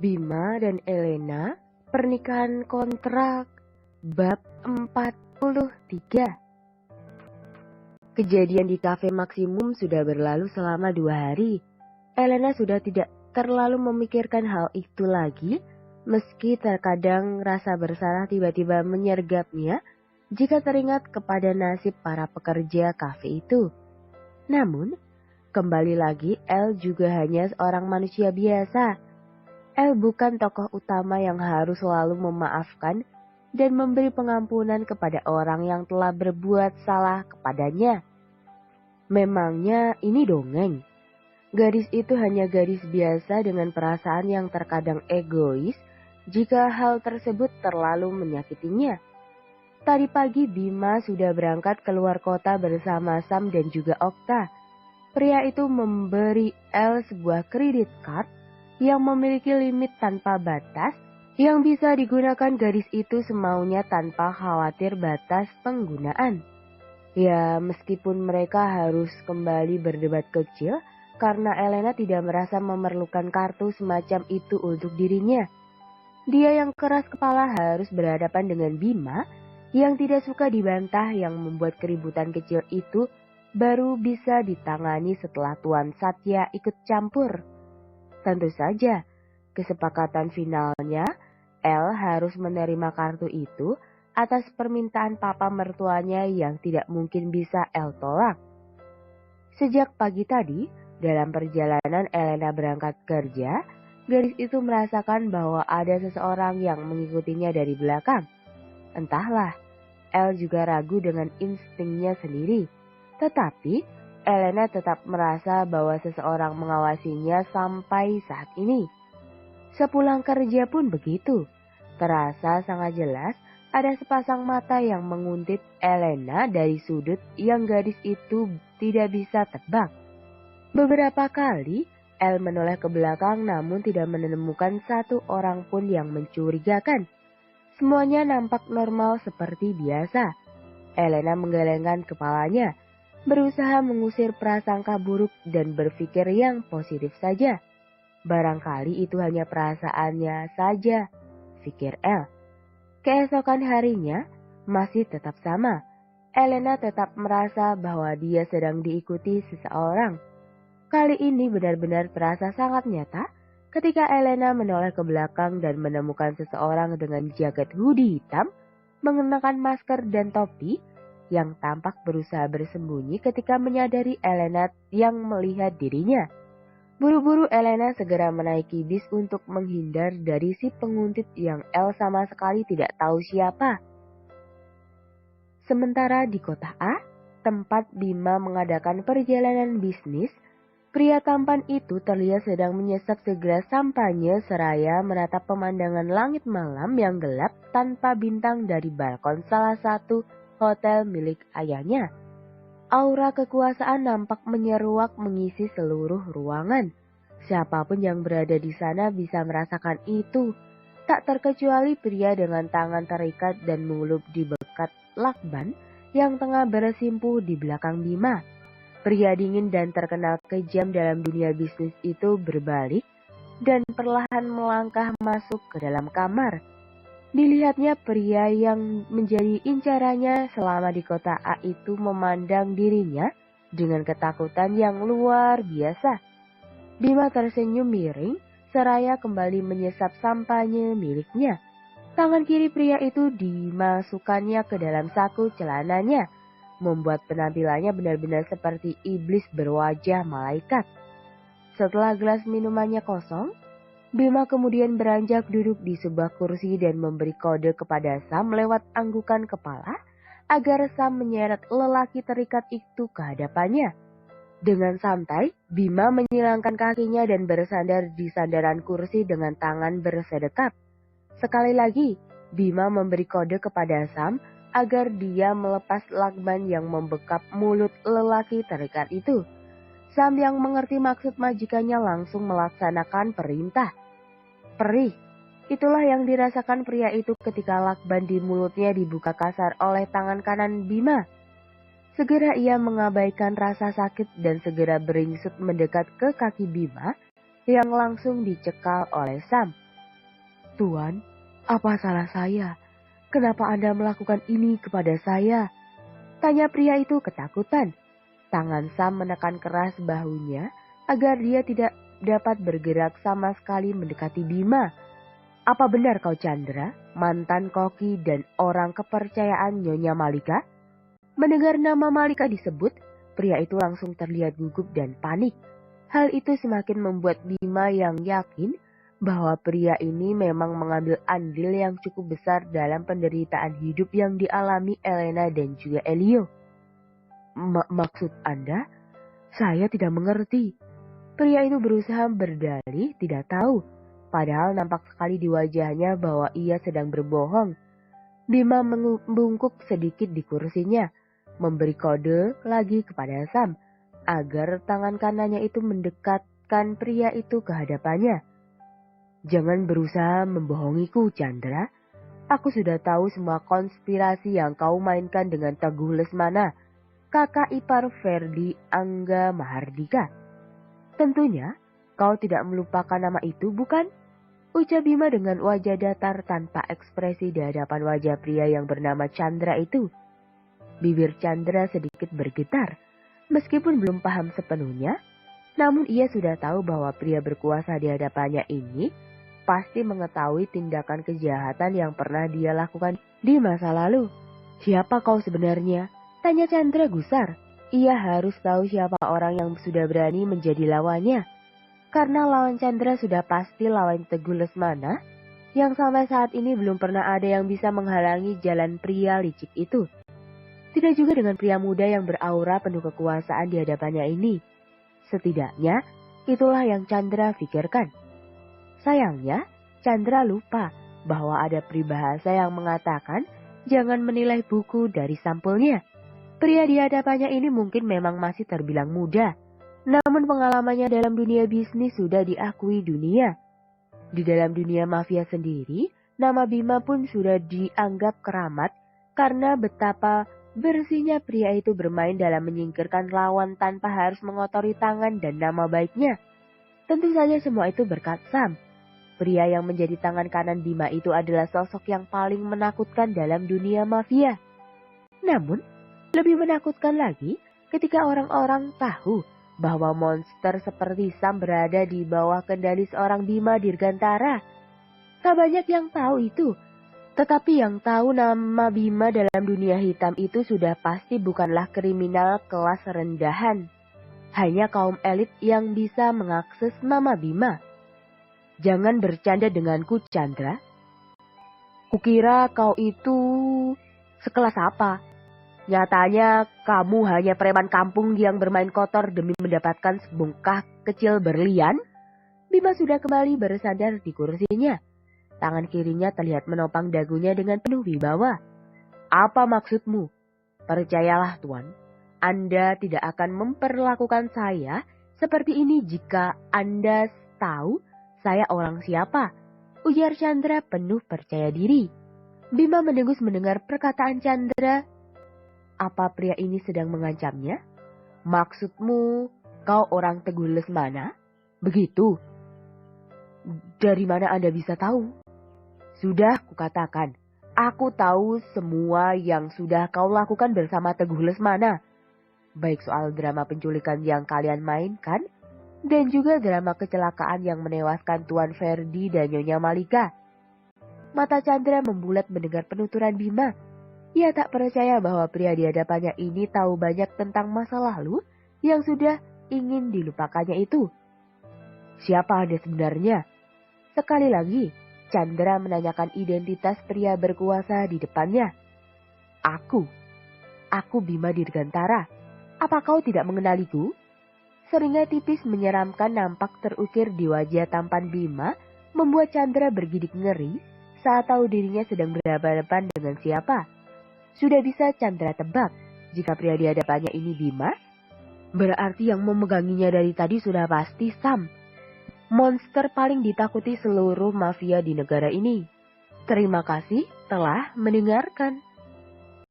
Bima dan Elena, pernikahan kontrak, bab 43. Kejadian di kafe Maksimum sudah berlalu selama 2 hari. Elena sudah tidak terlalu memikirkan hal itu lagi, meski terkadang rasa bersalah tiba-tiba menyergapnya jika teringat kepada nasib para pekerja kafe itu. Namun, kembali lagi Elle juga hanya seorang manusia biasa. Elle bukan tokoh utama yang harus selalu memaafkan dan memberi pengampunan kepada orang yang telah berbuat salah kepadanya. Memangnya ini dongeng? Gadis itu hanya gadis biasa dengan perasaan yang terkadang egois jika hal tersebut terlalu menyakitinya. Tadi pagi Bima sudah berangkat keluar kota bersama Sam dan juga Okta. Pria itu memberi Elle sebuah kredit card yang memiliki limit tanpa batas yang bisa digunakan gadis itu semaunya tanpa khawatir batas penggunaan. Ya, meskipun mereka harus kembali berdebat kecil karena Elena tidak merasa memerlukan kartu semacam itu untuk dirinya. Dia yang keras kepala harus berhadapan dengan Bima yang tidak suka dibantah, yang membuat keributan kecil itu baru bisa ditangani setelah Tuan Satya ikut campur. Tentu saja, kesepakatan finalnya, Elle harus menerima kartu itu atas permintaan papa mertuanya yang tidak mungkin bisa Elle tolak. Sejak pagi tadi, dalam perjalanan Elena berangkat kerja, gadis itu merasakan bahwa ada seseorang yang mengikutinya dari belakang. Entahlah, Elle juga ragu dengan instingnya sendiri. Tetapi, Elena tetap merasa bahwa seseorang mengawasinya sampai saat ini. Sepulang kerja pun begitu. Terasa sangat jelas ada sepasang mata yang menguntit Elena dari sudut yang gadis itu tidak bisa tebak. Beberapa kali, Elle menoleh ke belakang namun tidak menemukan satu orang pun yang mencurigakan. Semuanya nampak normal seperti biasa. Elena menggelengkan kepalanya, berusaha mengusir prasangka buruk dan berpikir yang positif saja. Barangkali itu hanya perasaannya saja, pikir Elle. Keesokan harinya masih tetap sama. Elena tetap merasa bahwa dia sedang diikuti seseorang. Kali ini benar-benar terasa sangat nyata ketika Elena menoleh ke belakang dan menemukan seseorang dengan jaket hoodie hitam, mengenakan masker dan topi, yang tampak berusaha bersembunyi ketika menyadari Elena yang melihat dirinya. Buru-buru Elena segera menaiki bis untuk menghindar dari si penguntit yang Elle sama sekali tidak tahu siapa. Sementara di kota A, tempat Bima mengadakan perjalanan bisnis, pria tampan itu terlihat sedang menyesap segelas sampanye seraya menatap pemandangan langit malam yang gelap tanpa bintang dari balkon salah satu hotel milik ayahnya. Aura kekuasaan nampak menyeruak mengisi seluruh ruangan. Siapapun yang berada di sana bisa merasakan itu. Tak terkecuali pria dengan tangan terikat dan mengulup di bekat lakban yang tengah bersimpuh di belakang Bima. Pria dingin dan terkenal kejam dalam dunia bisnis itu berbalik dan perlahan melangkah masuk ke dalam kamar. Dilihatnya pria yang menjadi incarannya selama di kota A itu memandang dirinya dengan ketakutan yang luar biasa. Bima tersenyum miring seraya kembali menyesap sampahnya miliknya. Tangan kiri pria itu dimasukkannya ke dalam saku celananya, membuat penampilannya benar-benar seperti iblis berwajah malaikat. Setelah gelas minumannya kosong, Bima kemudian beranjak duduk di sebuah kursi dan memberi kode kepada Sam lewat anggukan kepala agar Sam menyeret lelaki terikat itu ke hadapannya. Dengan santai, Bima menyilangkan kakinya dan bersandar di sandaran kursi dengan tangan bersedekap. Sekali lagi, Bima memberi kode kepada Sam agar dia melepas lakban yang membekap mulut lelaki terikat itu. Sam yang mengerti maksud majikannya langsung melaksanakan perintah. Perih, itulah yang dirasakan pria itu ketika lakban di mulutnya dibuka kasar oleh tangan kanan Bima. Segera ia mengabaikan rasa sakit dan segera beringsut mendekat ke kaki Bima yang langsung dicekal oleh Sam. "Tuan, apa salah saya? Kenapa Anda melakukan ini kepada saya?" tanya pria itu ketakutan. Tangan Sam menekan keras bahunya agar dia tidak dapat bergerak sama sekali mendekati Bima. "Apa benar kau Chandra, mantan koki dan orang kepercayaan Nyonya Malika?" Mendengar nama Malika disebut, pria itu langsung terlihat gugup dan panik. Hal itu semakin membuat Bima yang yakin bahwa pria ini memang mengambil andil yang cukup besar dalam penderitaan hidup yang dialami Elena dan juga Elio. Maksud Anda? Saya tidak mengerti." Pria itu berusaha berdalih tidak tahu, padahal nampak sekali di wajahnya bahwa ia sedang berbohong. Bima membungkuk sedikit di kursinya, memberi kode lagi kepada Sam agar tangan kanannya itu mendekatkan pria itu ke hadapannya. "Jangan berusaha membohongiku, Chandra. Aku sudah tahu semua konspirasi yang kau mainkan dengan Teguh Lesmana, kakak ipar Ferdi Angga Mahardika. Tentunya kau tidak melupakan nama itu, bukan?" ucap Bima dengan wajah datar tanpa ekspresi di hadapan wajah pria yang bernama Chandra itu. Bibir Chandra sedikit bergetar. Meskipun belum paham sepenuhnya, namun ia sudah tahu bahwa pria berkuasa di hadapannya ini pasti mengetahui tindakan kejahatan yang pernah dia lakukan di masa lalu. "Siapa kau sebenarnya?" tanya Chandra gusar. Ia harus tahu siapa orang yang sudah berani menjadi lawannya. Karena lawan Chandra sudah pasti lawan Teguh Lesmana, yang sampai saat ini belum pernah ada yang bisa menghalangi jalan pria licik itu. Tidak juga dengan pria muda yang beraura penuh kekuasaan di hadapannya ini. Setidaknya, itulah yang Chandra pikirkan. Sayangnya, Chandra lupa bahwa ada peribahasa yang mengatakan jangan menilai buku dari sampulnya. Pria di hadapannya ini mungkin memang masih terbilang muda, namun pengalamannya dalam dunia bisnis sudah diakui dunia. Di dalam dunia mafia sendiri, nama Bima pun sudah dianggap keramat karena betapa bersihnya pria itu bermain dalam menyingkirkan lawan tanpa harus mengotori tangan dan nama baiknya. Tentu saja semua itu berkat Sam. Pria yang menjadi tangan kanan Bima itu adalah sosok yang paling menakutkan dalam dunia mafia. Namun, lebih menakutkan lagi ketika orang-orang tahu bahwa monster seperti Sam berada di bawah kendali seorang Bima Dirgantara. Tak banyak yang tahu itu, tetapi yang tahu nama Bima dalam dunia hitam itu sudah pasti bukanlah kriminal kelas rendahan. Hanya kaum elit yang bisa mengakses nama Bima. "Jangan bercanda denganku, Chandra. Kukira kau itu sekelas apa? Nyatanya kamu hanya preman kampung yang bermain kotor demi mendapatkan sebongkah kecil berlian." Bima sudah kembali bersandar di kursinya. Tangan kirinya terlihat menopang dagunya dengan penuh wibawa. "Apa maksudmu?" "Percayalah Tuan, Anda tidak akan memperlakukan saya seperti ini jika Anda tahu saya orang siapa," ujar Chandra penuh percaya diri. Bima mendengus mendengar perkataan Chandra. Apa pria ini sedang mengancamnya? "Maksudmu, kau orang Teguh Lesmana? Begitu? Dari mana Anda bisa tahu?" "Sudah kukatakan, aku tahu semua yang sudah kau lakukan bersama Teguh Lesmana. Baik soal drama penculikan yang kalian mainkan, dan juga drama kecelakaan yang menewaskan Tuan Ferdi dan Nyonya Malika." Mata Chandra membulat mendengar penuturan Bima. Ia tak percaya bahwa pria di hadapannya ini tahu banyak tentang masa lalu yang sudah ingin dilupakannya itu. "Siapa Anda sebenarnya?" Sekali lagi, Chandra menanyakan identitas pria berkuasa di depannya. Aku Bima Dirgantara. Apa kau tidak mengenaliku?" Seringai tipis menyeramkan nampak terukir di wajah tampan Bima, membuat Chandra bergidik ngeri saat tahu dirinya sedang berhadapan dengan siapa. Sudah bisa Chandra tebak, jika pria di hadapannya ini Bima, berarti yang memeganginya dari tadi sudah pasti Sam. Monster paling ditakuti seluruh mafia di negara ini. Terima kasih telah mendengarkan.